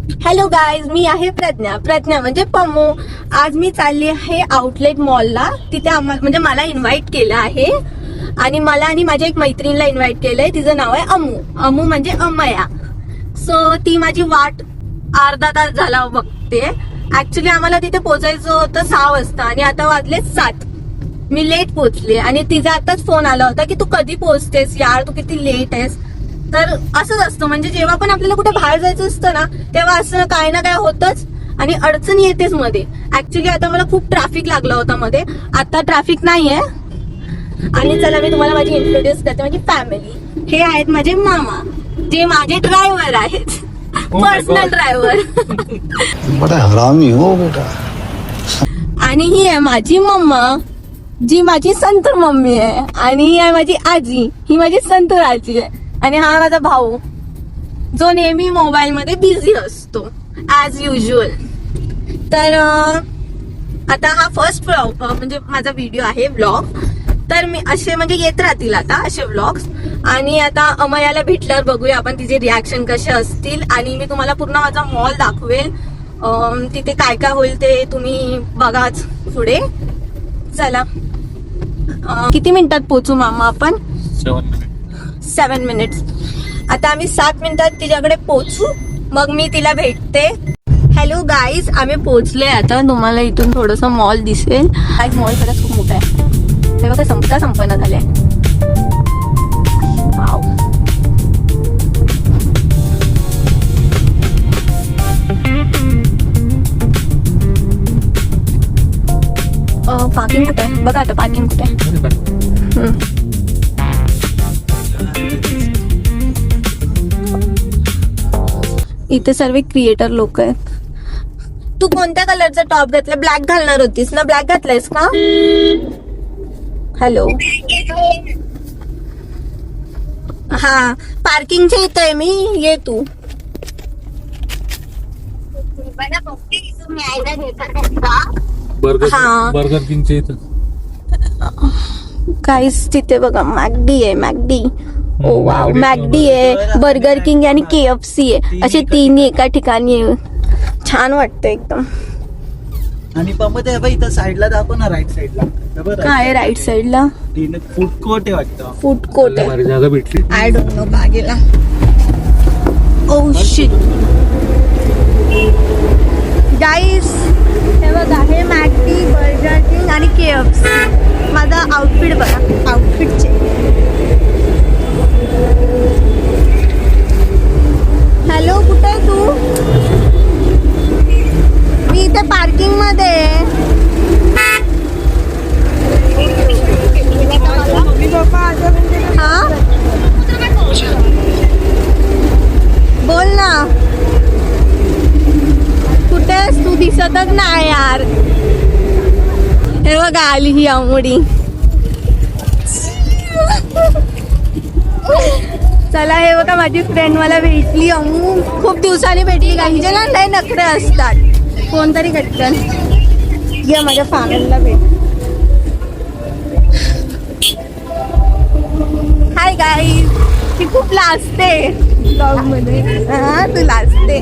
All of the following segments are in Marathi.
हॅलो गाईज, मी आहे प्रज्ञा म्हणजे पमो. आज मी चालली आहे आउटलेट मॉलला. तिथे म्हणजे मला इन्व्हाइट केलं आहे आणि मला आणि माझ्या एक मैत्रिणीला इन्व्हाइट केलंय. तिचं नाव आहे अमू म्हणजे अमया. सो ती माझी वाट अर्धा तास झाला बघते. ऍक्च्युली आम्हाला तिथे पोहोचायचं होतं 6 वाजता आणि आता वाजले 7. मी लेट पोहोचले आणि तिचा आताच फोन आला होता की तू कधी पोहोचतेस यार, तू किती लेट आहेस. तर असंच असतं, म्हणजे जेव्हा पण आपल्याला कुठे बाहेर जायचं असतं ना, तेव्हा असं काय ना काय होतच आणि अडचण येतेच मध्ये. ऍक्च्युली आता मला खूप ट्रॅफिक लागला होता मध्ये, आता ट्रॅफिक नाहीये. आणि चला मी तुम्हाला माझी इंट्रोड्यूस करते, माझी फॅमिली. हे आहेत माझे मामा, जे माझे ड्रायव्हर आहेत, पर्सनल ड्रायव्हर. बड़ा हरामी हो बेटा. आणि ही आहे माझी मम्मा, जी माझी संतूर मम्मी आहे. आणि ही आहे माझी आजी, ही माझी संतूर आजी आहे. आणि हा माझा भाऊ, जो नेहमी मोबाईल मध्ये बिझी असतो ऍज युजल. तर आता हा फर्स्ट व्लॉग म्हणजे माझा व्हिडिओ आहे, व्लॉग. तर मी असे म्हणजे येत राहतील आता असे व्लॉग्स. आणि आता अमयाला भेटल्यावर बघूया आपण तिचे रिॲक्शन कसे असतील. आणि मी तुम्हाला पूर्ण माझा मॉल दाखवेल, तिथे काय काय होईल ते तुम्ही बघाच पुढे. चला, किती मिनिटात पोहोचू मामा आपण? 7 मिनिट्स. आता आम्ही 7 मिनिटात तिच्याकडे पोहोचू, मग मी तिला भेटते. हॅलो गाईज, आम्ही पोहोचलोय आता. तुम्हाला इथून थोडस मॉल दिसेल. हा एक मॉल खरंच खूप मोठा आहे. तेव्हा काय संपन्न झालंय. वाव. पार्किंग कुठे आहे बघा आता, पार्किंग कुठे आहे. इथे सर्व क्रिएटर लोक आहेत. तू कोणत्या कलरचा टॉप घातला? ब्लॅक घालणार होतीस ना, ब्लॅक घातलायस का? हॅलो, हा पार्किंगच्या इथे आहे मी, ये तू. बर्गर किंगच्या इथं काहीच. तिथे बघा मॅकडी आहे, मॅकडी. ओ वाव, मॅकडी आहे, बर्गर किंग आणि KFC आहे. असे 3 एका ठिकाणी आहे. छान वाटतं एकदम. आणि पमते इथं साईडला दाखव ना, राईट साईडला. काय राईट साईडला? फूड कोर्ट आहे वाटतं. फूड कोर्ट आहे. जागा भेटली. आय डोंट नो का गेला. ओ शिट गाईस, हे बघा, हे मॅकडी, बर्गर किंग आणि KFC. माझा आउटफिट बघा, आउटफिटचे. हॅलो, कुठे आहे तू? मी इथे पार्किंग मध्ये. हा, बोल ना, कुठे आहेस तू? दिसतच नाही यार. हे बघा आली ही आंबोडी. चला, हे बघा माझी फ्रेंड मला भेटली. अमू खूप दिवसांनी भेटली. काहीच्या ना लय नखरे असतात. कोणतरी कटकन ये माझ्या फॅमिलीला भेट. हाय गाईज, ती खूप लाजते ब्लॉग मध्ये. हा, तू लाजते.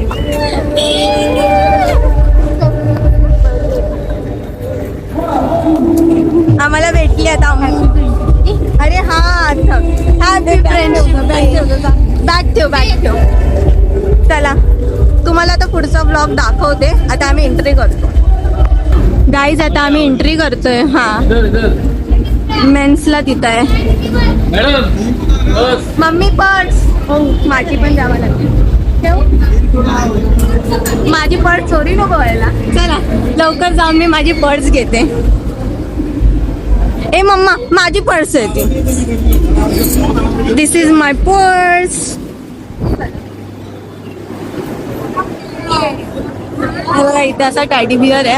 आम्हाला भेटली आता अमू. अरे हा, हा ते फ्रेंड. बॅग ठेव. चला, तुम्हाला आता पुढचा ब्लॉग दाखवते. आता आम्ही एंट्री करतो गाईज. आता आम्ही एंट्री करतोय. हा, मेन्सला तिथं आहे. Mummy purse. हो, माझी पण जावं लागते. माझी पर्स चोरी नको व्हायला. चला लवकर जाऊन मी माझी पर्स घेते. ए मम्मा, माझी पर्स आहे ती. दिस इज माय पर्स. बघा, इथे असा टॅडी बिअर आहे.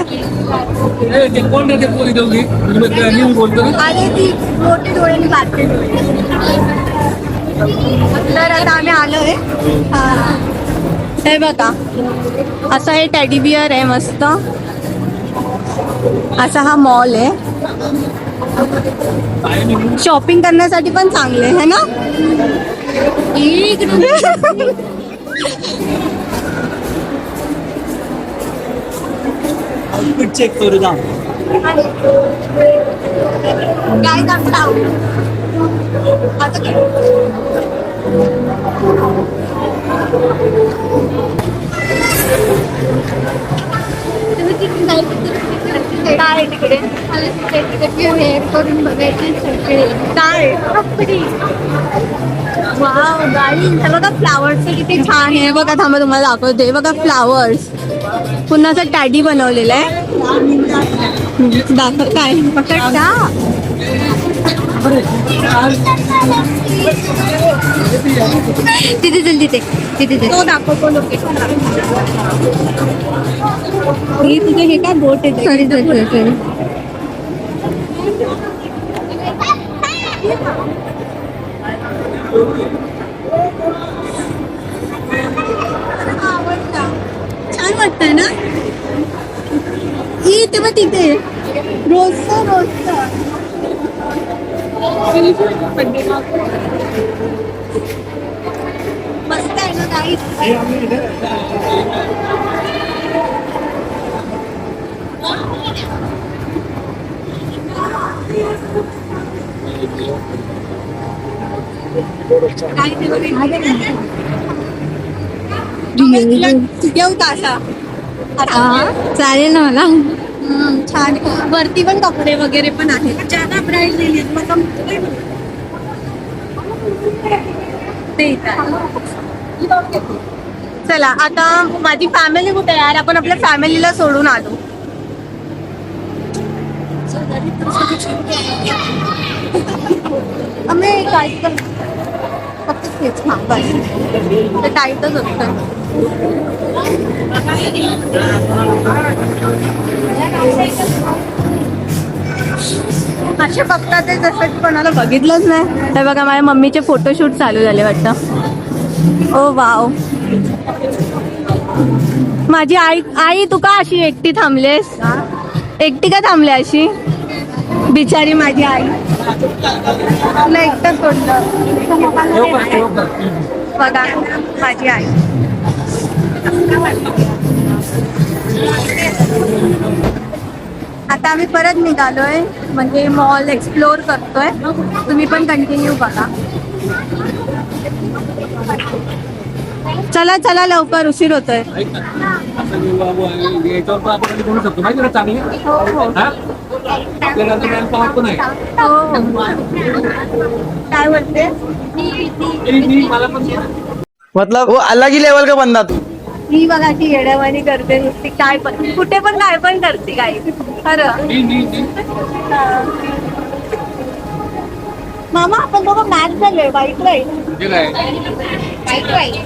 आणि ती मोठी डोळ्यांनी बारके डोळे. तर आता आम्ही आलोय. हे बघा, असा हे टॅडी बिअर आहे मस्त. असा हा मॉल आहे. शॉपिंग करण्यासाठी पण चांगले आहे ना. आउटफिट चेक करू जा. काय दाखला आता काय? काय तिकडे करून बघायची काय वाव गाडी हे बघा फ्लावर्स किती छान आहे बघा. थांबा तुम्हाला दाखवते. हे बघा फ्लावर्स पुन्हा असं टॅडी बनवलेलं आहे. दाखव काय पकडता तिथे चल तिथे तिथे तो दाखवतो लोकेशन. हे तुझे हे काय बोट आहे? Sorry sorry sorry. छान वाटतंय ना. ही तेव्हा तिथे रोजचं रोजचं मस्त आहे ना काही. येऊ का असा? चालेल ना मला. छान वरती पण कपडे वगैरे पण आहेत. ज्यादा ब्राईट नाही चला आता माझी फॅमिली कुठे आहे यार? आपण आपल्या फॅमिलीला सोडून आलो. आम्ही काय फक्त तेच ते टाईटच होतं. असे बघतात ते जसं कोणाला बघितलंच नाही. हे बघा माझ्या मम्मीचे फोटोशूट चालू झाले वाटतं. ओ वाव. माझी आई तू का अशी एकटी थांबलेस? एकटी का थांबले अशी? बिचारी माझी आई तुला एकटं सोडलं. बघा माझी आई. आता आम्ही परत निघालोय म्हणजे मॉल एक्सप्लोर करतोय. तुम्ही पण कंटिन्यू बघा. चला चला लवकर उशीर होतोय. काय बोलते? मतलब वो अलग ही लेवल का बंदा तू. मी बघा ती येड्यावानी करते नुसती. काय पण कुठे पण काय पण करते काही खरं. मामा आपण दोघं मॅच झालोय. वाईट वाईट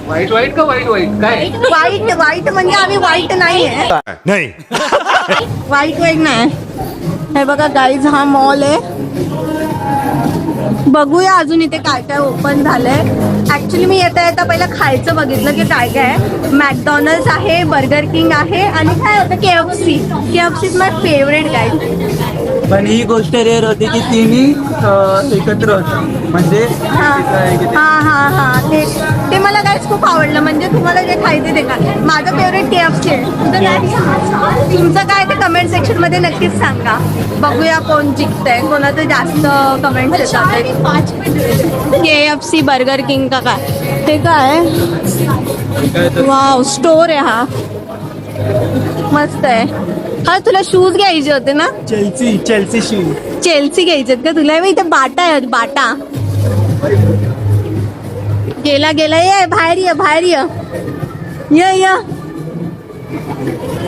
वाईट वाईट का वाईट वाईट काय? वाईट वाईट म्हणजे आम्ही वाईट नाहीये. नाही वाईट वाईट नाही. हे बघा गाईज हा मॉल आहे. बघूया अजून इथे काय काय ओपन झालंय. ऍक्च्युली मी येता येता पहिलं खायचं बघितलं की काय काय आहे. मॅकडॉनल्ड्स आहे, बर्गर किंग आहे आणि काय होतं KFC. KFC is my favourite guys. पण ही गोष्ट रेअर होती की तिन्ही एकत्र होती. म्हणजे हा ते मला गाईज खूप आवडलं. म्हणजे तुम्हाला जे खायचे ते काय. माझं फेवरेट KFC आहे. तुझं काय? तुमचं काय ते कमेंट सेक्शन मध्ये नक्कीच सांगा. बघूया कोण जिंकतंय, कोणाचं जास्त कमेंट्स येतात. KFC बर्गर किंग का काय ते काय? वाव स्टोर आहे हा. मस्त आहे. हा तुला शूज घ्यायचे होते ना? Chelsea shoes. चेल्सी घ्यायचे का तुला? इथे बाटा आहे. बाटा गेला ये बाहेर ये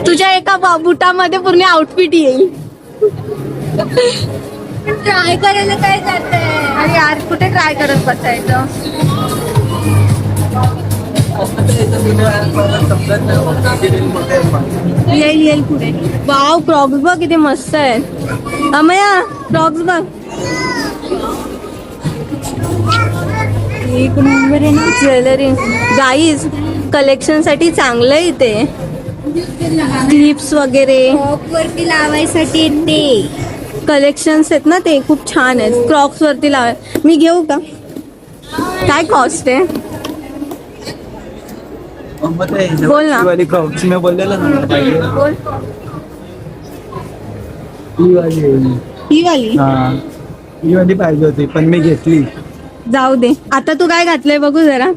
तुझ्या एका बुटामध्ये पूर्ण आउटफिट येईल. ट्राय करायला काय जातंय? अरे यार कुठे ट्राय करत बसायचं. येईल पुढे. वाव क्रॉक्स बघ किती मस्त आहे. अमया क्रॉक्स बघ. एक नंबर आहे ना. ज्वेलरी गाईज कलेक्शन साठी चांगलं आहे इथे. क्लिप्स वगैरे वरती लावायसाठी ते कलेक्शन्स आहेत ना ते खूप छान आहेत. क्रॉक्स वरती लावाय. मी घेऊ का? काय कॉस्ट आहे? बोल ना. मी बोललेलं ना. बोल. ही वाली आहे. ही वाली हा ही वाली पाहिजे होती पण मी घेतली. जाऊ दे. आता तू काय घातलंय बघू जरा.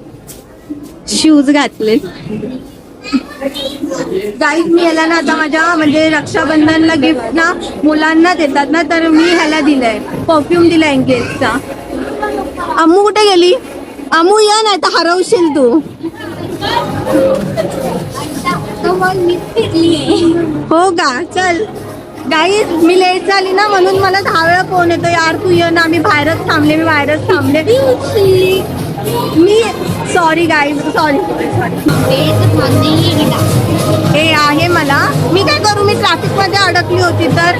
शूज घातले. गाईज मी ह्याला ना आता माझ्या म्हणजे रक्षाबंधनला गिफ्ट ना मुलांना देतात ना, तर मी ह्याला दिलंय परफ्यूम दिलाय एंगेजचा. अम्मू कुठे गेली? अम्मू या ना, आता हरवशील तू. तो मग मी फिरली. हो का? चल गाईज मी लेट झाली ना म्हणून मला 10 वेळा फोन येतो, यार तू ये ना, मी बाहेरच थांबले. मी सॉरी गाईज, सॉरी. हे आहे मला, मी काय करू, मी ट्रॅफिक मध्ये अडकली होती तर.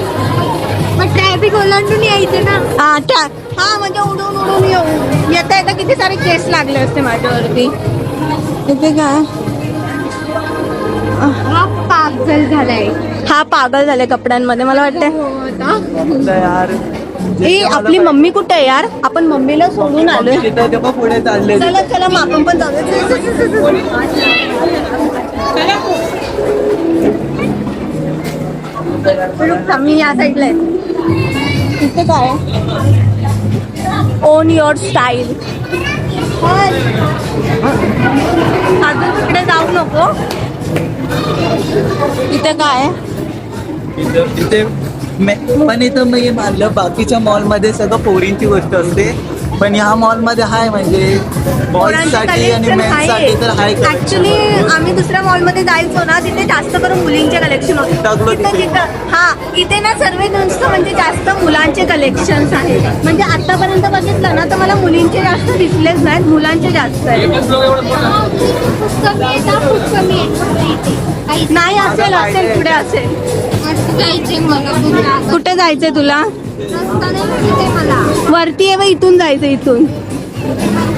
मग ट्रॅफिक ओलांडून यायचं ना. हा म्हणजे उडून येऊ. येता किती सारे केस लागले असते माझ्यावरती. इथे काय हा पागल झालाय. हा पागल झाले कपड्यांमध्ये मला वाटतंय. म्हटलं यार ए आपली मम्मी कुठे आहे यार? आपण मम्मीला सोडून आलोय. तिथं तेव्हा पुढे चालले. चला मग आपण पण जाऊया. मी या साईडला आहे. इथे काय ओन युअर स्टाईल. अजून तिकडे जाऊ नको. इथे काय तिथे पण इथं मी मानलं बाकीच्या मॉलमध्ये सगळं पोरींची गोष्ट असते, पण ह्या मॉलमध्ये हाय म्हणजे बॉयजसाठी आणि मेन्ससाठी तर हाय. ऍक्च्युली आम्ही दुसऱ्या मॉलमध्ये जायचो ना, तिथे जास्त करून मुलींचे कलेक्शन होते. इथे ना सर्व नुसतं म्हणजे जास्त मुलांचे कलेक्शन्स आहेत. म्हणजे आतापर्यंत बघितलं ना तर मला मुलींचे जास्त दिसलेच नाहीत, मुलांचे जास्त आहेत. खूप कमी आहे ना, खूप कमी आहे. नाही असेल पुढे असेल. जायचंय मला. कुठे जायचंय तुला? रस्ता नाही माहिती मला. वरती आहे बा, इथून जायचं इथून.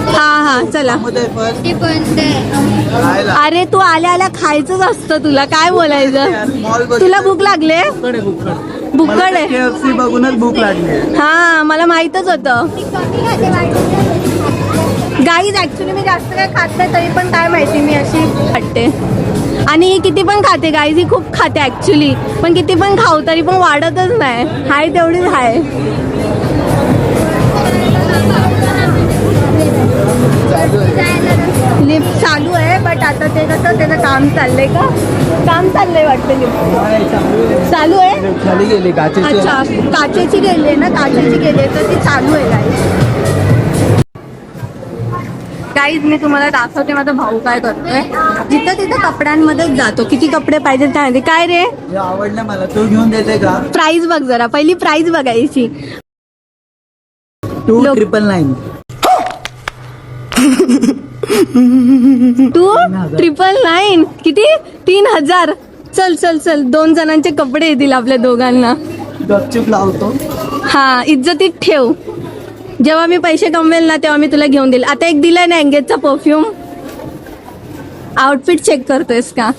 हा चला. ते बंद आहे. अरे तू आल्या खायचंच असतं तुला, काय बोलायचं. तुला भूक लागले? भूकड आहे. KFC बघूनच भूक लागली. हा मला माहितच होतं. कमी खाते वाटतं. गाईज ऍक्च्युली मी जास्त काय खात नाही, तरी पण काय माहिती मी अशी वाटते. आणि ही किती पण खाते गाईज, ही खूप खाते ऍक्च्युली, पण किती पण खाऊ तरी पण वाढतच नाही. हाय तेवढीच हाय. लिफ्ट चालू आहे बट आता ते कसं त्याचं काम चाललंय का? काम चाललंय वाटतं. लिफ्ट चालू आहे. खाली गेली काचेची. अच्छा काचेची गेली ना, काचेची गेली तर ती चालू आहे गाईज. मी तुम्हाला दाखवते माझा भाऊ काय करतोय. जिथं तिथं कपड्यांमध्येच जातो. किती कपडे पाहिजे त्यामध्ये. काय रे हे आवडलं मला, तू घेऊन देते का? प्राइस बघ जरा, पहिली प्राइस बघायची. 2,999. 2,999 किती? 3,000. चल 2 जणांचे कपडे येतील आपल्या दोघांना. गपचूप लावतो. हा इज्जतीत ठेव. जेव्हा मी पैसे कमवेल ना तेव्हा मी तुला घेऊन देईल. आता एक दिलाय ना एंगेजचा परफ्यूम. आउटफिट चेक करतोयस का?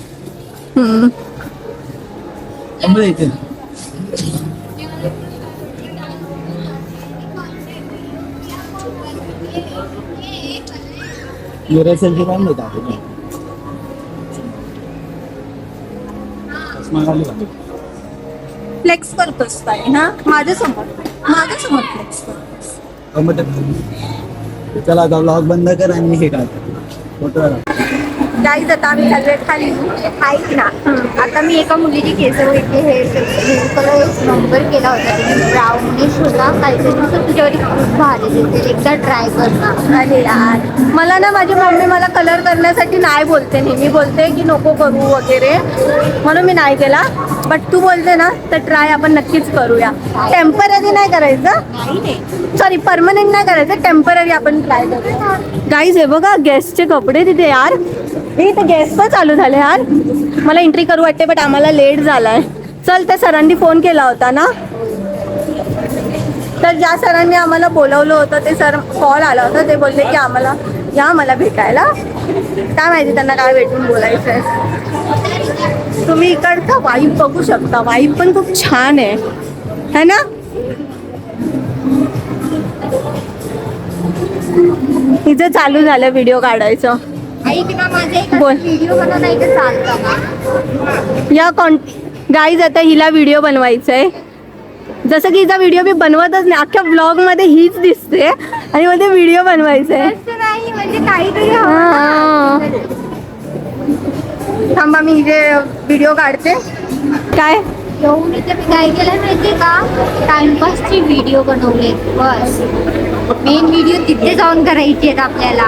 सेल्फी पण नाही दाखवत. फ्लेक्स करतोस काय? हा माझ्यासमोर फ्लेक्स करतोस. चला आता व्लॉग बंद कर आणि हे काढ फोटो. गाईज आता आम्ही सगळे खाली ऐक ना, आता मी एका मुलीची केस घेतली. हेअर कलर एक नंबर केला होता तिने. ब्राउनिश होता काहीतरी. तुझ्यावरती खूप भारी दिसेल, एकदा ट्राय कर ना. अरे यार मला ना माझी मम्मी मला कलर करण्यासाठी नाही बोलते, नेहमी बोलते की नको करू वगैरे, म्हणून मी नाही केला. बट तू बोलते ना तर ट्राय आपण नक्कीच करूया. टेम्पररी नाही करायचं, सॉरी परमनंट नाही करायचं, टेम्पररी आपण ट्राय करूया. गाईज हे बघा गेस्टचे कपडे तिथे यार. हे इथे गेस्ट पण चालू झाले यार. मला एंट्री करू वाटते बट आम्हाला लेट झालाय. चल त्या सरांनी फोन केला होता ना, तर ज्या सरांनी आम्हाला बोलवलं होतं ते सर कॉल आला होता. ते बोलले की आम्हाला या मला भेटायला. काय माहिती त्यांना काय भेटून बोलायचं आहे. तुम्ही इकडचा वाईब बघू शकता. वाईब पण खूप छान आहे ना. इथे चालू झालं व्हिडिओ काढायचं. ऐक ना, माझे बोल. व्हिडिओ बनवून नाही चालतं का? या गाईज आता हिला व्हिडिओ बनवायचा आहे. जसं की हिचा व्हिडिओ मी बनवतच नाही, अख्ख्या ब्लॉग मध्ये हीच दिसते आणि मध्ये व्हिडिओ बनवायचा आहे. असं नाही म्हणजे काहीतरी हवं हा. ना. थांबा मी हिचे व्हिडिओ काढते. काय येऊन इथे मी काय केलं माहितीये का, टाइमपासची व्हिडिओ बनवले बस. मेन व्हिडिओ तिथे जाऊन करायची आहेत आपल्याला.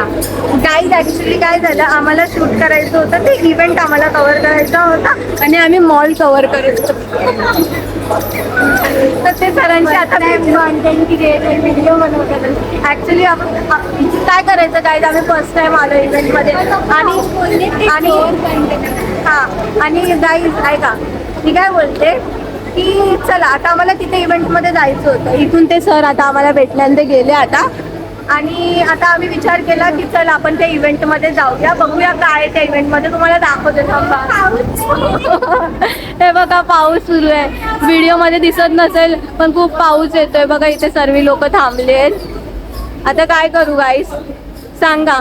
गाईज ऍक्च्युली काय झालं, आम्हाला शूट करायचं होतं, ते इव्हेंट आम्हाला कव्हर करायचा होता आणि आम्ही मॉल कव्हर करत होतो. तर ते सरांची आता कॉन्टेंट क्रिएटर व्हिडिओ बनवतात. ऍक्च्युली आपण काय करायचं गाईज, आम्ही फर्स्ट टाइम आलो इव्हेंटमध्ये आणि हा आणि गाईज ऐका मी काय बोलते की चला आता आम्हाला तिथे इव्हेंटमध्ये जायचं होतं. इथून ते सर आता आम्हाला भेटल्यानंतर गेले आता, आणि आता आम्ही विचार केला की चल आपण त्या इव्हेंटमध्ये जाऊया, बघूया काय आहे त्या इव्हेंटमध्ये. तुम्हाला दाखवते थांबा. हे बघा पाऊस सुरू आहे, व्हिडिओमध्ये दिसत नसेल पण खूप पाऊस येतोय बघा. इथे सर्व लोक थांबले आहेत. आता काय करू गाईस सांगा,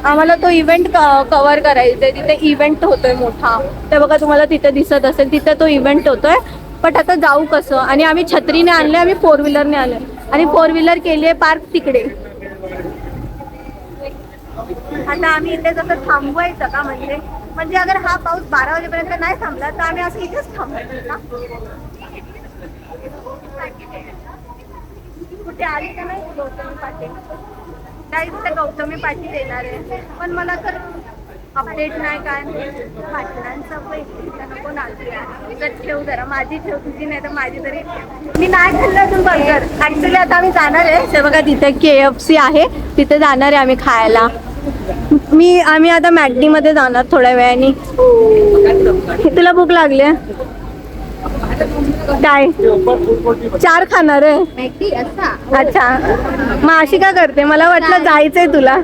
आम्हाला तो इव्हेंट कव्हर करायचा आहे. तिथे इव्हेंट होतोय मोठा, ते बघा तुम्हाला तिथे दिसत असेल, तिथे तो इव्हेंट होतोय. पण आता जाऊ कसं, आणि आम्ही छत्रीने आणले, आम्ही 4 व्हीलरने आले आणि 4 व्हीलर केली आहे पार्क तिकडे. आता आम्ही इथे जसं थांबवायचं का, म्हणजे अगर हा पाऊस 12 वाजेपर्यंत नाही थांबला तर आम्ही असं इथेच थांबायचं का. कुठे आली का नाही गौतमी पाटील, काही तिथे गौतमी पाटील येणार आहे, पण मला तर अपडेट नाही काय नाही. पाटलांचं नको नाचूया, तर ठेव जरा माझी ठेव, तुझी नाही तर माझी तरी. मी नाही खाल्लं अजून बर्गर. ऍक्च्युली आता आम्ही जाणार आहे, ते बघा तिथे KFC आहे, तिथे जाणार आहे आम्ही खायला. आम्ही आता मॅकडी मध्ये जाणार थोड्या वेळाने. तुला भूक लागली काय, 4 खाणार आहे. माहिती असा अच्छा मग अशी का करते, मला वाटलं जायचंय तुला.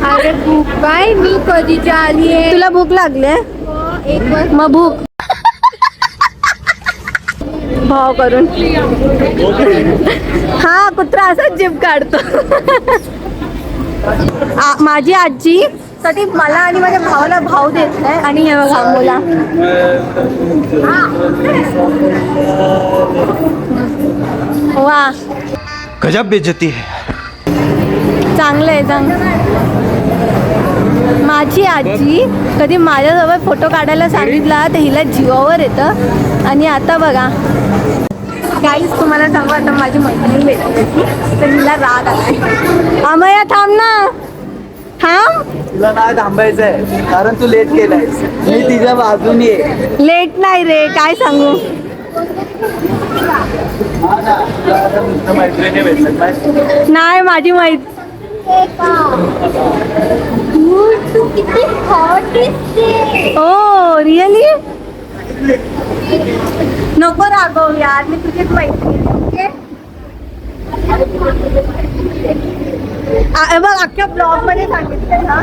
अरे भूक काय, मी कधीची आली आहे. तुला भूक लागली एक वर्ष मग भूक भाव करून. हा कुत्रा असाच जीभ काढतो. माझी आजी कधी मला आणि माझ्या भावाला भाव देत नाही, आणि हे बघा मुला वा गजब बेइज्जती है. चांगलं आहे माझी आजी कधी माझ्याजवळ फोटो काढायला सांगितला तर हिला जीवावर येतं. आणि आता बघा गाईस तुम्हाला सांगू, आता माझी मैत्रीण भेटली तर हिला राग आला. अमया थांब ना, थांब. तुला नाही थांबायचंय कारण तू लेट केलायस. मी तिच्या बाजूनी आहे. लेट नाही रे, काय सांगू. मैत्रिणी भेटलं नाही माझी मैत्रीण तू किती हॉट दिसते. Oh really. नको रागव यार, मी तुझीच मैत्रीण. बघ अख्ख्या ब्लॉग मध्ये सांगितलं ना.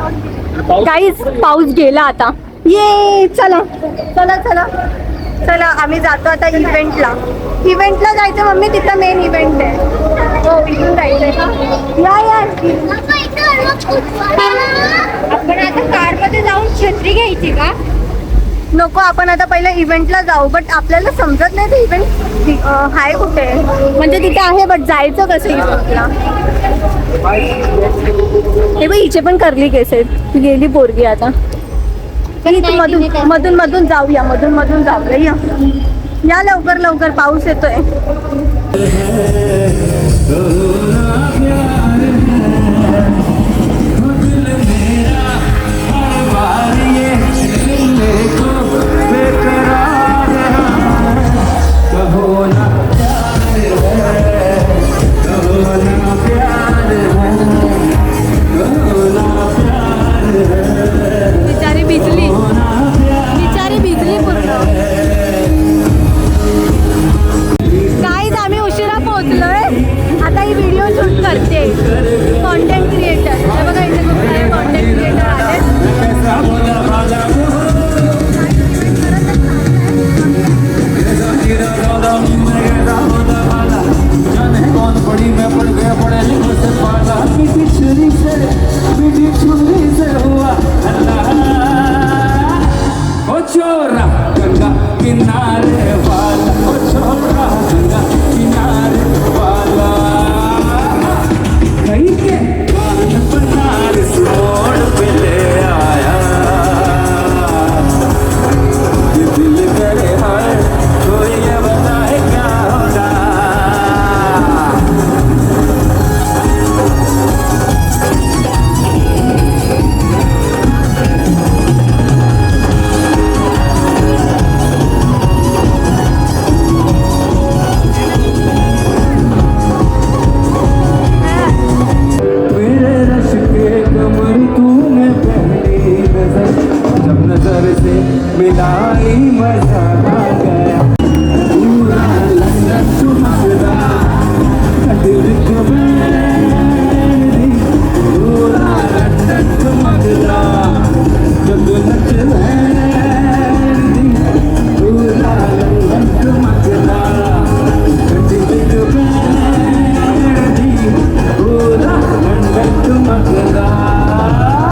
काहीच पाऊस गेला आता. ये चला चला चला चला आम्ही जातो आता इव्हेंटला जायचं. मम्मी तिथं मेन इव्हेंट आहे. हो इथून जायचंय का, या यार. आपण आता कार मध्ये जाऊन छत्री घ्यायची का. नको आपण आता पहिल्या इव्हेंटला जाऊ. बट आपल्याला समजत नाही ते इव्हेंट आहे कुठे, म्हणजे तिथे आहे बट जायचं कसं इव्हेंटला. हे बघ हिचे पण करली केस आहेत, गेली पोरगी आता. मधून मधून जाऊया, मधून जाऊया. या लवकर लवकर, पाऊस येतोय. बिचारी भिजली पूर्ण. काहीच आम्ही उशिरा पोहोचलोय, आता ही व्हिडिओ शूट करते.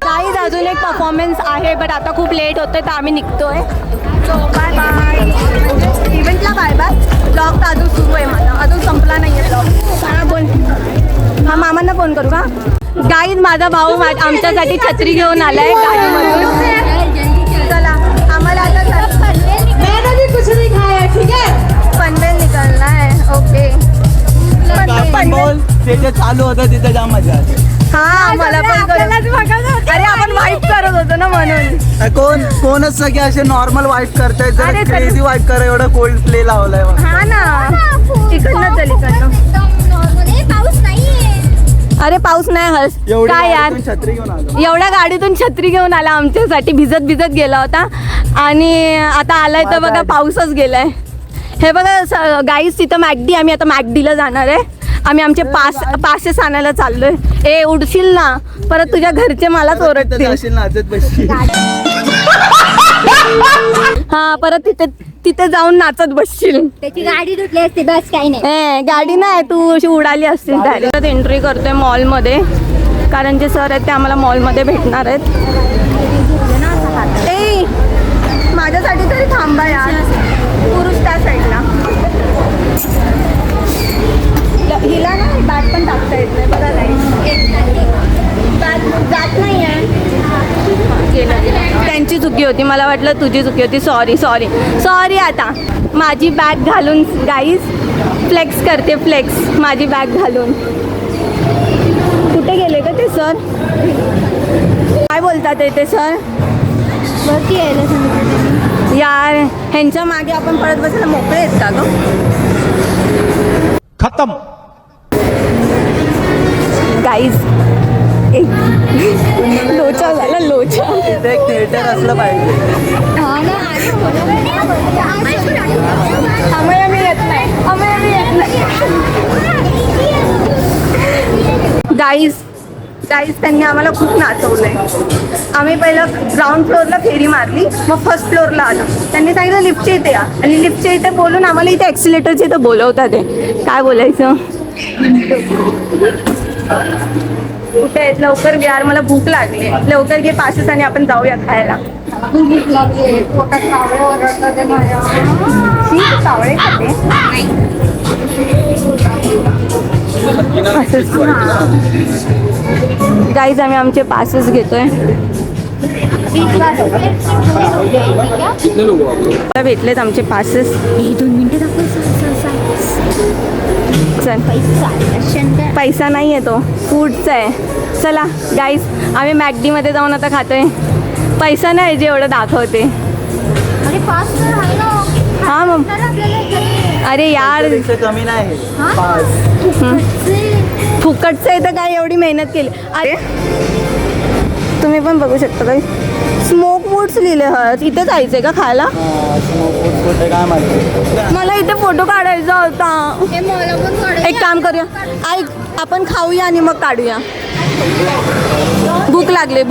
काहीच अजून एक परफॉर्मन्स आहे बट आता खूप लेट होतोय तर आम्ही निघतोय. सो बाय बाय, म्हणजे इव्हेंटला बाय बाय. ब्लॉग तर अजून सुरू आहे, माझा अजून संपला नाही आहे ब्लॉग. हा बोल, हा मामांना फोन करू का? गाईज माझा भाऊ आमच्यासाठी छत्री घेऊन आलाय गाडीमधून. चला आम्हाला आता कुछ नहीं खाया, ठीक है, पनवेल निकलना है. ओके बोल, ते जे चालू होतं तिथे जाम मजा आली. हा मला पण अरे आपण वाईट करत होतो ना म्हणून. कोणच सगळे असे नॉर्मल वाईट करतायत, जरा अरे तर- क्रेझी वाईट करा एवढा कोल्ड प्ले लावलाय. हा ना, इकडनं चल इकडनं. पाऊस नाहीये. अरे पाऊस नाही हस एवढी काय यार, गाडीतून छत्री घेऊन आलो. एवढ्या गाडीतून छत्री घेऊन आला आमच्यासाठी, भिजत भिजत गेला होता आणि आता आलाय तर बघा पाऊसच गेलाय. हे बघा गाईस, तिथं मॅकडी, आम्ही आता मॅकडीला जाणार आहे. आम्ही आमचे पासेस आणायला चाललोय. ए उडशील ना परत, तुझ्या घरचे मलाच ओरडतील. अशी नाचत बसली. हा परत तिथे जाऊन नाचत बसशील. त्याची गाडी तुटली असते, बस काही नाही. ए गाडी नाही, तू अशी उडाली असतील. डायरेक्ट एंट्री करतोय मॉलमध्ये, कारण जे सर आहेत ते आम्हाला मॉलमध्ये भेटणार आहेत. ए माझ्यासाठी तरी थांबा यार, पुरुष त्या साईडला. हिला ना बॅग पण टाकता येत नाही बघा. जात नाही आहे. त्यांची चुकी होती, मला वाटलं तुझी चुकी होती. Sorry sorry sorry. आता माझी बॅग घालून गाईज फ्लेक्स करते, फ्लेक्स माझी बॅग घालून. कुठे गेले का ते सर? काय बोलतात ते सर? वरती यायला सांगितलं. यार ह्यांच्या मागे आपण परत बसायला मोकळे आहेत का ग? खत्म. गाईज लोचा झाला, लोचा. तिथे एक थिएटर असलं पाहिजे. आम्हाला मी येत नाही, आम्हाला मी येत नाही. गाईज त्यांनी आम्हाला खूप नाचवलंय. आम्ही पहिलं ग्राउंड फ्लोअरला फेरी मारली, मग फर्स्ट फ्लोअरला आलो. त्यांनी सांगितलं लिफ्टच्या इथे या, आणि लिफ्टच्या इथे बोलून आम्हाला इथे ॲक्सिलेटरच्या इथे बोलवतात. ते काय बोलायचं? कुठे आहेत? लवकर घे यार, मला भूक लागली. लवकर घे पासेस आणि आपण जाऊया खायला. भूक लागली, पोटात कावळे ओरडतात ते माझ्या. कावळे खाते गाईज. आम्ही आमचे पासेस घेतोय. भेटलेत आमचे पासेस. 2 मिनिटं दाखव. चल, पैसा नाही आहे तो, फूडचा आहे. चला गाईज, आम्ही मॅकडीमध्ये जाऊन आता खातोय. पैसा नाही जे एवढं दाखवते. अरे पास तर आहे ना. हा मग, अरे यार कमी नाही पास. फुकटचं आहे तर काय एवढी मेहनत केली. अरे तुम्ही पण बघू शकता काही स्मोक वूड्स लिहिले हं. इथे जायचंय का खायला? काय माहिती. मला इथे फोटो काढायचा होता. एक काम करूया, ऐक आपण खाऊया आणि मग काढूया. भूक लागले.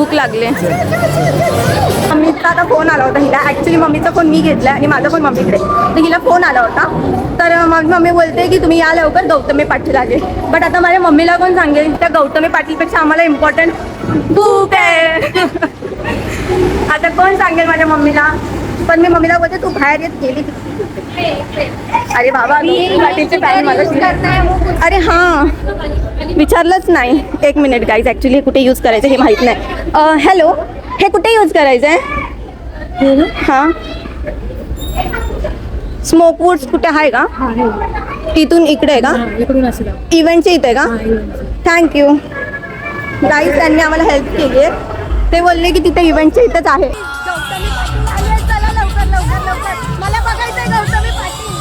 मम्मीचा आता फोन आला होता हिला. ॲक्च्युली मम्मीचा फोन मी घेतला आणि माझा फोन मम्मीकडे, तर हिला फोन आला होता. तर मम्मी बोलते की तुम्ही या लवकर, गौतमी पाटील आले. बट आता माझ्या मम्मीला कोण सांगेल, त्या गौतमी पाटीलपेक्षा आम्हाला इम्पॉर्टंट भूक आहे. आता कोण सांगेल माझ्या मम्मीला? पण मी मम्मीला बोलते तू बाहेर येत गेली. अरे बाबा पाटीलचे पॅन मला. अरे हां विचारलंच नाही. 1 मिनिट गाईज, ॲक्च्युली कुठे यूज करायचं हे माहीत नाही. हॅलो, हे कुठे यूज करायचं आहे? हां, स्मोक वूड्स कुठे आहे का? इथून इकडे आहे का? इव्हेंटच्या इथे आहे का? थँक्यू गाईज, त्यांनी आम्हाला हेल्प केली आहे. ते बोलले की तिथे इव्हेंटच्या इथंच आहे. मला बघायचंय गौतमी पाटील.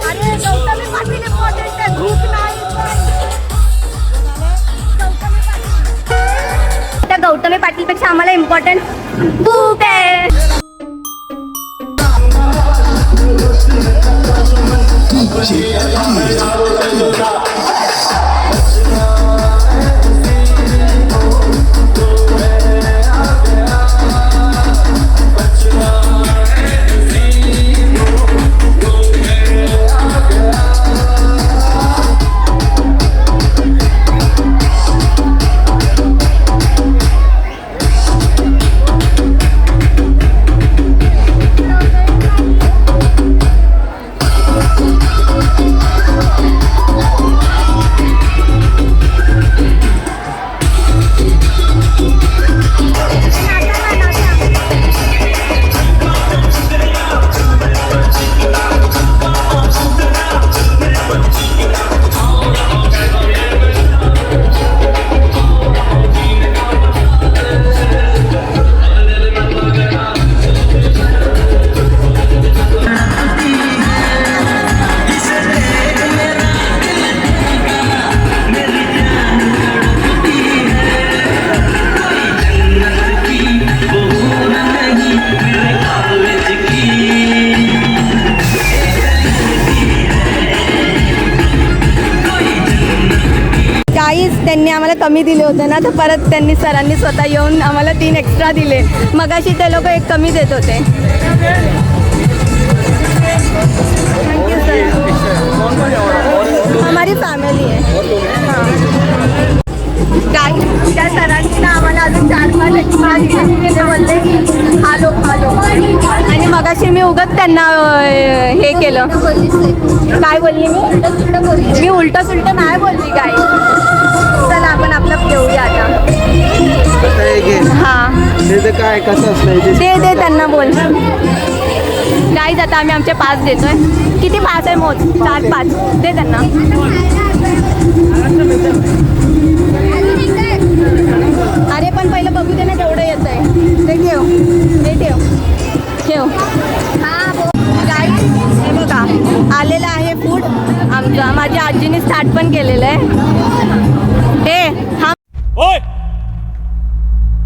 अरे गौतमी पाटील इम्पॉर्टंट आहे, भूक नाही. त्या गौतमी पाटीलपेक्षा आम्हाला इम्पॉर्टंट भूक आहे. त्यांनी आम्हाला कमी दिले होते ना, तर परत त्यांनी सरांनी स्वतः येऊन आम्हाला 3 एक्स्ट्रा दिले. मगाशी ते लोक 1 कमी देत होते. Thank you sir. हमारी फॅमिली आहे. काही त्या सरांनी ना आम्हाला अजून 4-5 एक्स्ट्रा दिले. ते बोलले की खालो खालो. आणि मगाशी मी उगाच त्यांना हे केलं. काय बोलली मी उलट सुलट नाही बोलली काय. चला आपण आपलं घेऊया आता. हा काय कसं असतं दे त्यांना बोल. गाईज आता आम्ही आमचे 5 देतोय. किती 5 आहे मोज? 4-5 दे त्यांना. अरे पण पहिलं बघू दे ना केवढं येत आहे. ते ठेव. गाईज हे बघा आलेलं आहे फूड आमचं. माझ्या आजीने स्टार्ट पण केलेलं आहे. हे हा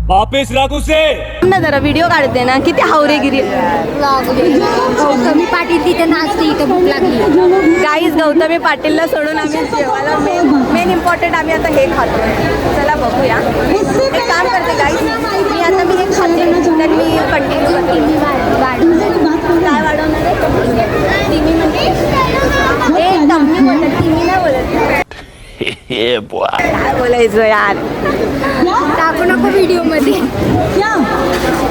वापस लागू से ना जरा व्हिडिओ काढते ना. किती हावरेगिरी. गौतमी पाटील तिथे नाचते, इथे भूक लागली. गाईज गौतमी पाटीलला सोडून आम्ही जेवायला मेन इम्पॉर्टंट आम्ही आता हे खातोय. चला बघूया. एक काम करते गाईज, मी हे खाते तर मी कंटिन्यू करते. काय वाढवणार आहे? तिमी म्हणजे कमी बोलतात, तिमी नाही बोलत. काय बोलायचं यार. टाकू नको व्हिडिओ मध्ये.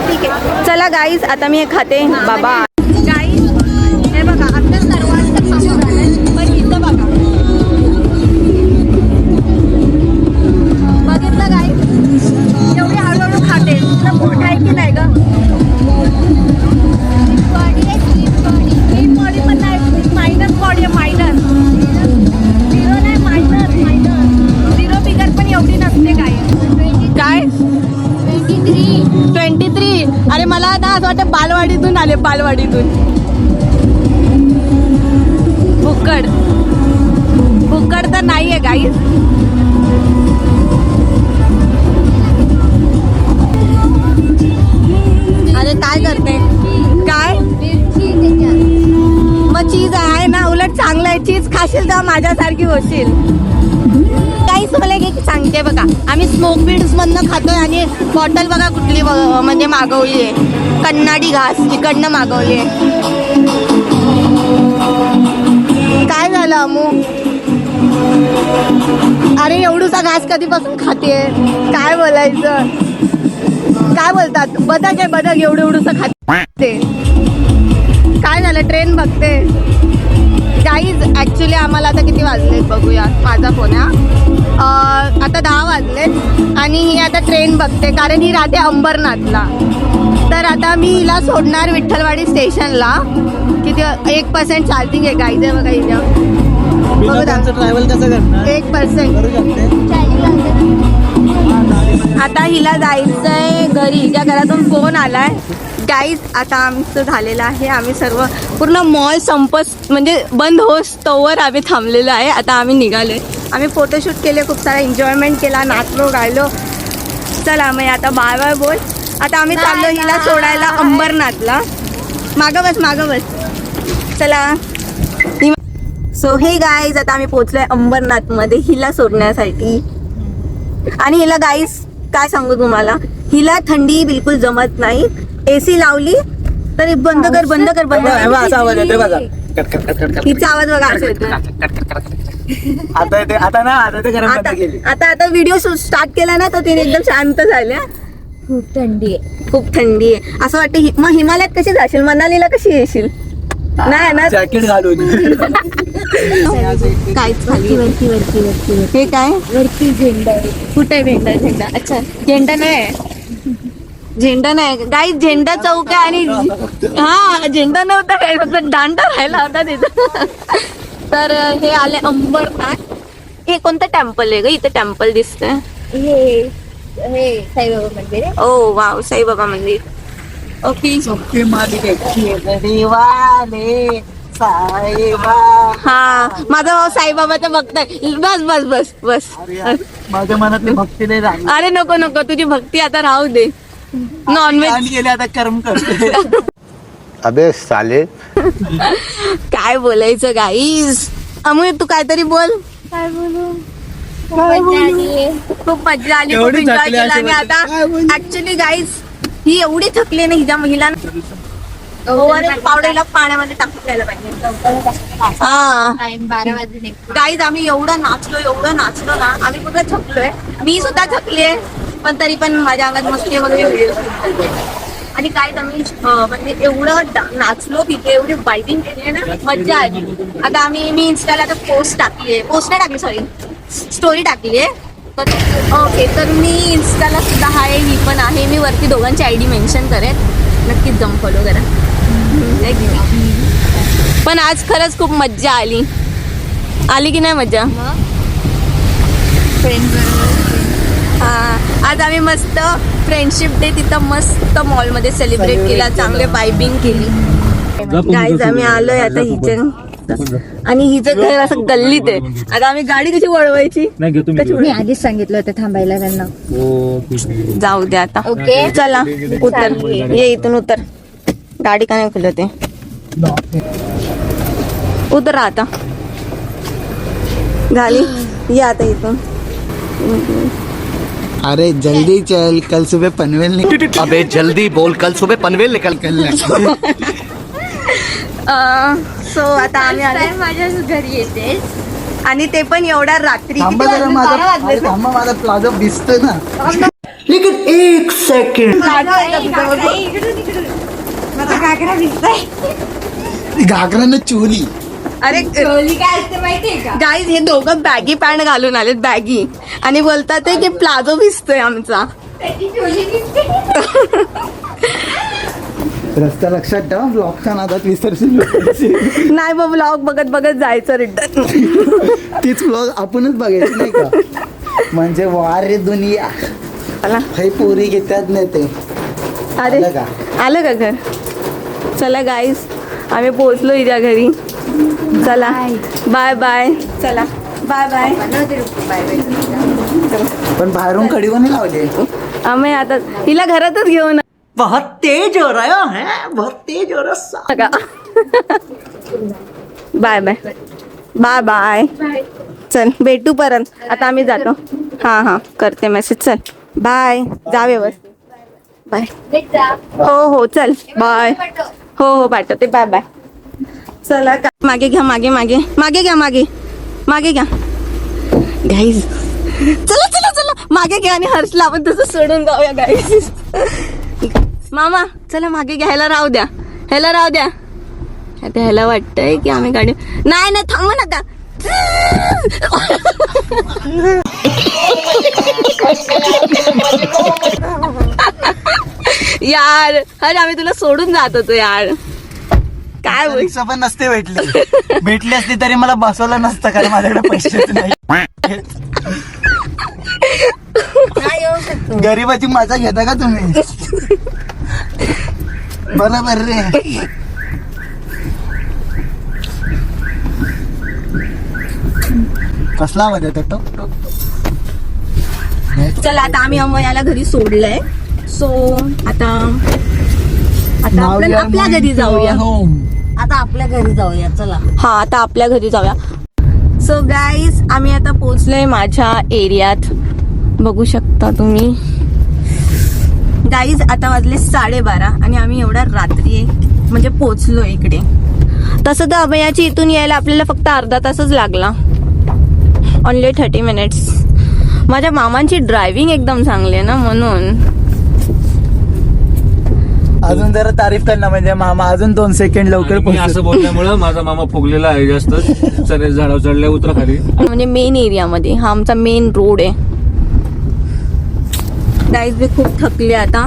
ठीक आहे चला गाईज आता मी हे खाते. बाबा गाईज हे बघा आपल्या सर्वांचं खाऊन झालंय. पण इथं बघा बघितलं गाईज एवढी हळूहळू खाते. तुला पोट आहे की नाही ग? स्लीप बॉडी पण नाही. मायनस बॉडी आहे. मायनस 0 नाही. मायनस 0 फिगर पण एवढी नसते. काय 23. अरे मला ना असं वाटतं बालवाडीतून आले. बालवाडीतून भुक्कड तर नाहीये गाईज. अरे काय करते काय? मग चीज आहे ना, उलट चांगलं आहे. चीज खाशील तर माझ्यासारखी होशील. काहीच तुम्हाला एक सांगते बघा, आम्ही स्मोक बीड्स मधनं खातोय आणि बॉटल बघा कुठली म्हणजे मागवली आहे. कन्नाडी घास इकडनं मागवली आहे. काय झालं अमू? अरे एवढूसा घास कधीपासून खाते? काय बोलायचं? काय बोलतात? बदक आहे बदक. एवढूसा खाते. काय झालं? ट्रेन बघते. गाईज ॲक्च्युली आम्हाला आता किती वाजलेत बघूया. माझा फोन आहे. आता 10 वाजलेत आणि ही आता ट्रेन बघते कारण ही राहते अंबरनाथला. तर आता मी हिला सोडणार विठ्ठलवाडी स्टेशनला. किती 1% चार्जिंग आहे गाईज आहे बघा हिच्या. ट्रॅव्हल कसं करणार? 1%. करू शकते. आता हिला जायचंय घरी. हिच्या घरातून फोन आलाय. गाईज आता आमचं झालेलं आहे. आम्ही सर्व पूर्ण मॉल म्हणजे बंद होस्तोवर आम्ही थांबलेलो आहे. आता आम्ही निघालोय. आम्ही फोटोशूट केले, खूप सारा एन्जॉयमेंट केला, नाचलो गायलो. चला मग आता बाय बाय बोल. आता आम्ही चाललो हिला सोडायला अंबरनाथला. मागं बस. चला. सो हे गाईज आता आम्ही पोहोचलोय अंबरनाथमध्ये हिला सोडण्यासाठी. आणि हिला गाईज काय सांगू तुम्हाला, हिला थंडी बिलकुल जमत नाही. AC लावली तरी बंद कर असा आवाज येतोय बघा. हिचा आवाज बघा असं येतोय. आता व्हिडिओ स्टार्ट केला ना तर तिने एकदम शांत झाल्या. खूप थंडी आहे असं वाटतं. मग हिमालयात कशी जाशील? मनालीला कशी येशील? नाही ना जॅकेट घालून. काहीच खाली. वरती हे काय झेंडा. कुठे झेंडा? अच्छा झेंडा नाही गाईज. झेंडा चौक आहे आणि हा झेंडा नव्हता काय, फक्त दांडा राहिला होता तिथं. तर हे आले अंबरनाथ. हे कोणतं टेम्पल आहे ग? इथे टेम्पल दिसतंय. हे साईबाबा मंदिर आहे. ओ वाव साईबाबा मंदिर. ओके. हा माझा भाऊ साईबाबाचं बघताय. बस. माझ्या मनातली भक्ती नाही राहिली. अरे नको तुझी भक्ती आता राहू दे. नॉनव्हेज गेले आता कर्म करते. अबे साले. काय बोलायचं गाईज. अमू तू काहीतरी बोल. काय बोलू? खूप मजा आली. खूप मजा आली, खूप एवढी एन्जॉय थकली केला. अशी आणि बोलते. आता काय बोलली? ऍक्च्युली गाईज ही एवढी थकली ना हिच्या महिला ओव्हर पावडरला पाण्यामध्ये टाकून द्यायला पाहिजे. हा टाइम 12 वाजून एक. गाईज आम्ही एवढं नाचलो ना, आम्ही कुठे थकलोय. मी सुद्धा थकले, पण तरी पण माझ्या अंगात मस्ती वगैरे वेगळी. आणि काय आम्ही म्हणजे एवढं नाचलो तिथे, एवढी बायकिंग केली ना, मज्जा आली. आता मी इन्स्टाला आता पोस्ट नाही टाकली, सॉरी स्टोरी टाकली आहे. तर ओके, तर मी इन्स्टाला सुद्धा आहे, ही पण आहे. मी वरती दोघांची आयडी मेन्शन करेन, नक्कीच जाऊन फॉलो करा. पण आज खरंच खूप मज्जा आली की नाही मज्जा? फ्रेंड्स बरोबर. हा, आज आम्ही मस्त फ्रेंडशिप डे तिथं मस्त मॉलमध्ये सेलिब्रेट केला, चांगले वायबिंग केली. गाईज आम्ही आलोय आता हिचे, आणि हिचं घर असं गल्लीत आहे. आता आम्ही गाडी कशी वळवायची? मी आधीच सांगितलं होतं थांबायला त्यांना. जाऊ दे आता. ओके. चला उतर, ये इथून उतर. गाडी का नाही खुलत आहे? उतर आता, झाली. ये आता इथून. अरे जल्दी चल, कल सुबह पनवेल निकल. अबे जल्दी बोल, कल सुबह पनवेल निकल. सो आता आम्ही आलो, टाइम माझ्या घरी येते. आणि ते पण एवढ्या रात्री. थांबा किती जरा, वाजले? 12 वाजले. थांबा, माझा प्लाझो दिसतोय ना. घागरानं चोली. अरे काय असते माहितीये का? गाईज हे दोघं बॅगी पॅन्ट घालून आलेत, बॅगी, आणि बोलतात की प्लाझो भिजतोय आमचा. त्याची चोली दिसते. रस्ता लक्षात ठेवा, ब्लॉकच्या नादात विसरशील. नाही मग ब्लॉग बघत बघत जायचं रिटर्न. तीच ब्लॉग आपणच बघायची नाही का? म्हणजे वार रे दुनिया, चला. हे पोरी घेतात नाही ते. अरे आलं का? आलं का घर? चला गाईज, आम्ही पोहोचलो हिच्या घरी. चला बाय बाय. चला बाय बाय. पण बाहेरून कडीवर नाही लावले. आम्ही आता हिला घरातच घेऊन बहुत तेज हो रहा है, बहुत तेज हो रहा. का. Bye bye bye bye. चल भेटू परत. आता आम्ही जातो. हा करते मेसेज. चल बाय, जा व्यवस्थित. बाय. हो चल बाय. हो पाठवते. Bye bye. चला का, मागे घ्या, मागे घ्या गाईज. चला मागे घ्या, आणि हर्षला आपण तसं सोडून जाऊया गाईज. मामा चला मागे घ्या, ह्याला राहू द्या. आता ह्याला वाटतंय की आम्ही गाडी. नाही थांबू नका. यार अरे आम्ही तुला सोडून जात होतो यार. काय बोल. रिक्षा पण नसते भेटली असती तरी मला बसवलं नसतं, कारण माझ्याकडे पैसेच नाही. गरीबाची मजा घेता का तुम्ही? बरोबर रे. कसला आवाज येतो? चला आता आम्ही अमयाला घरी सोडलंय. सो आता आपण आपल्या घरी जाऊया. आता आपल्या घरी जाऊया. चला. हा आता आपल्या घरी जाऊया. सो गाईज आम्ही आता पोहोचलोय माझ्या एरियात, बघू शकता तुम्ही. गाईज आता वाजले 12:30 आणि आम्ही एवढ्या रात्री म्हणजे पोहोचलो इकडे. तसं तर अभयाची इथून यायला आपल्याला फक्त अर्धा तासच लागला, ओनली 30 मिनिट्स. माझ्या मामांची ड्रायव्हिंग एकदम चांगली आहे ना, म्हणून. अजून जरा तारीफ कर ना, म्हणजे मामा अजून 2 सेकंड लवकर मी असं बोलल्यामुळं माझा मामा फुगलेला आहे जास्त. चढे झाडावर चढल्या उतरा खाली. म्हणजे मेन एरियामध्ये हा आमचा मेन रोड आहे. गाईज मी खूप थकले आता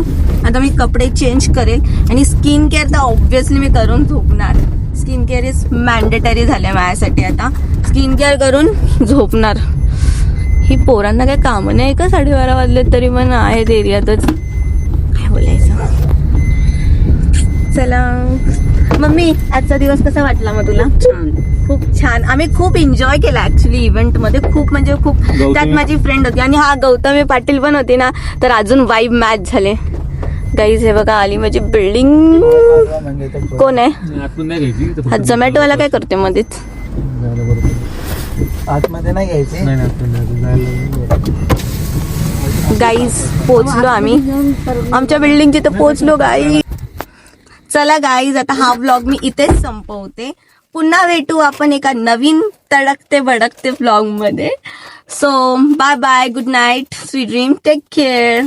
मी कपडे चेंज करेल, आणि स्किन केअर तर ऑब्व्हियसली मी करून झोपणार. स्किन केअर इज मॅन्डेटरी झाले माझ्यासाठी. आता स्किन केअर करून झोपणार. ही पोरांना काय कामं नाही का? 12:30 वाजले तरी पण आहेत एरियातच. काय बोलायचं. चला मम्मी, आजचा दिवस कसा वाटला मग तुला? खूप छान. आम्ही खूप एन्जॉय केला ऍक्च्युली इव्हेंट मध्ये. खूप म्हणजे खूप. त्यात माझी फ्रेंड होती, आणि गौतमी पाटील पण होती ना, तर अजून वाईब मॅच झाले. गाईज हे बघा आली माझी बिल्डिंग. कोण आहे? आतून नाही घ्यायची. हा झोमॅटोवाला काय करते मध्येच? आतमध्ये नाही घ्यायचे. गाईज पोचलो आम्ही आमच्या बिल्डिंगची तर पोचलो गाईज. चला गाईज आता हा व्लॉग मी इथेच संपवते. पुन्हा भेटू आपण एका नवीन तडकते भडकते व्लॉग मध्ये. So bye bye, good night, sweet dream, take care.